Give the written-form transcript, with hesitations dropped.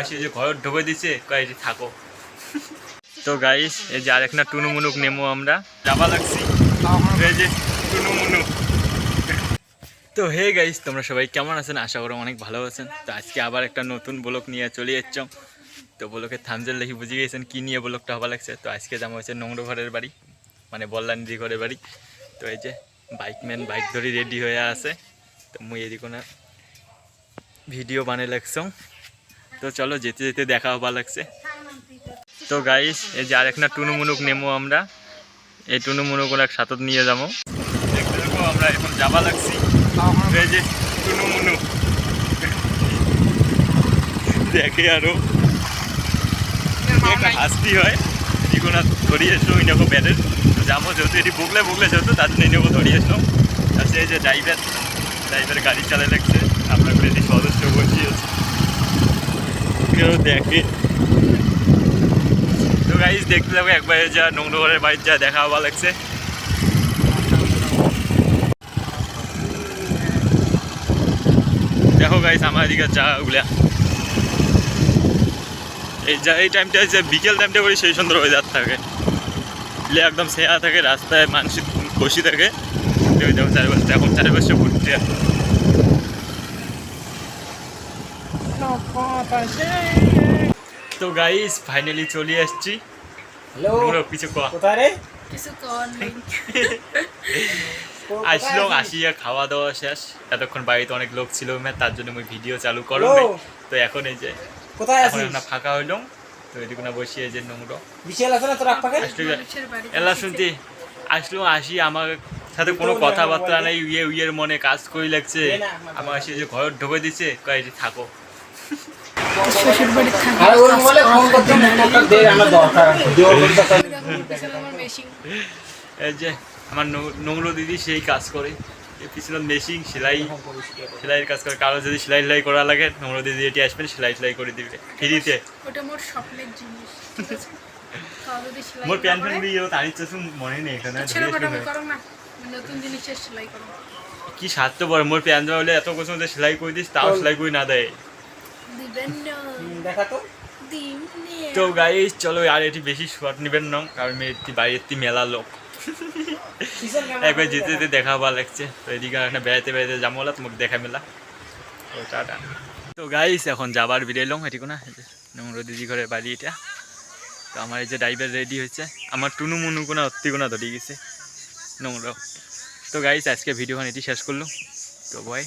সে যে ঘর ঢুকে দিচ্ছে কয় যে থাকো। তো গাইস এই যে আরেকটা টুনুমুনুক নেমো আমরা যাবা লাগছি এই যে টুনুমুনু। তো হে গাইস তোমরা সবাই কেমন আছেন? আশা করি অনেক ভালো আছেন। তো আজকে আবার একটা নতুন ব্লগ নিয়ে চলে যাচ্ছ। তো ব্লগের থামজেল দেখি বুঝে গিয়েছেন কী নিয়ে ব্লগটা হওয়া লাগছে। তো আজকে যাবো হচ্ছে নোংরো ঘরের বাড়ি, মানে বল্লানিদি ঘরের বাড়ি। তো এই যে বাইকম্যান বাইক ধরে রেডি হয়ে আছে। তো মুই এদিকে না ভিডিও বানিয়ে লাগছ। তো চলো যেতে যেতে দেখা হবা লাগছে। তো গাইস এই যে আরেকটা টুনুমুনুক নেমো আমরা, এই টুনুমুনুক এক সাথত নিয়ে যাবো। দেখতে দেখো আমরা এখন যাবা লাগছি এই যে টুনুমুনু দেখে আরো একটা হাসতি হয় এগুলো ধরিয়ে এসলো ওই নেবো ব্যাটের। তো যাবো যেহেতু এটি বুকলে বুকলে যেহেতু তার জন্য নেবো ধরিয়ে এসলো। আচ্ছা এই যে ড্রাইভার গাড়ি চালাই লাগছে, আপনার এটি সদস্য বসিয়েছে কেউ দেখে। তো গাইস দেখতে যাবো একবারে যা নোংরা ঘরের বাড়ির যা দেখা হওয়া লাগছে। দেখো গাইস আমার এদিকে যা ওগুলা এই টাইমটা যে বিকেল টাইমটা করি সেই সুন্দর ওয়েদার থাকে, একদম সেয়া থাকে, রাস্তায় মানুষ বসে থাকে। দেখো চারিপাশটা এখন চারিপাশে ঘুরছে। তো গাইস ফাইনালি চলে আসছি। কিছু আসলো আসিয়া খাওয়া দাওয়া শেষ। এতক্ষণ বাড়িতে অনেক লোক ছিল, তার জন্য আমি ভিডিও চালু করো। তো এখন এই যে এখন আমরা ফাঁকা হইলাম। তো এদিকে না বসিয়ে যে নোংরা এলা শুনতে আসলো আসি, আমার সাথে কোনো কথাবার্তা নাই, ইয়ের মনে কাজ করে লাগছে। আমার আসি যে ঘর ঢুকে দিচ্ছে কয় যে থাকো। এই যে আমার নোংরো দিদি সেই কাজ করে, পিছনে মেশিন সেলাইয়ের কাজ করে। কারো যদি সেলাই করা লাগে নোংরো দিদি এটি আসবেন, সেলাই করে দিবে ফ্রিতে। ওটা মোর স্বপ্নের জিনিস, ঠিক আছে? মোর প্যান্ট দিয়ে তার ইচ্ছা মনে নেই এখানে নতুন জিনিসের সেলাই করো কি স্বার্থ পর মোর প্যান্ট হলে এত কিছু সেলাই করে দিস, তাও সেলাই করে না দেয়। তো গাইস চলো আর এটি বেশি শর্ট নিবেন না, কারণ এটি বাইরের মেলা লোক একবার যেতে যেতে দেখা হওয়া লাগছে। তো এদিকে একটা বেড়াতে যাবো, তোমাকে দেখা মেলা। তো টাটা। তো গাইস এখন যাবার বেরোলাম এটি কোনা নোংরা দিদি ঘরের বাড়ি এটা। তো আমার এই যে ড্রাইভার রেডি হয়েছে, আমার টুনুমুনু কোনা অত্তিকোনা ধরে গেছে নোংরা। তো গাইস আজকে ভিডিওখান এটি শেষ করলো। তো বাই।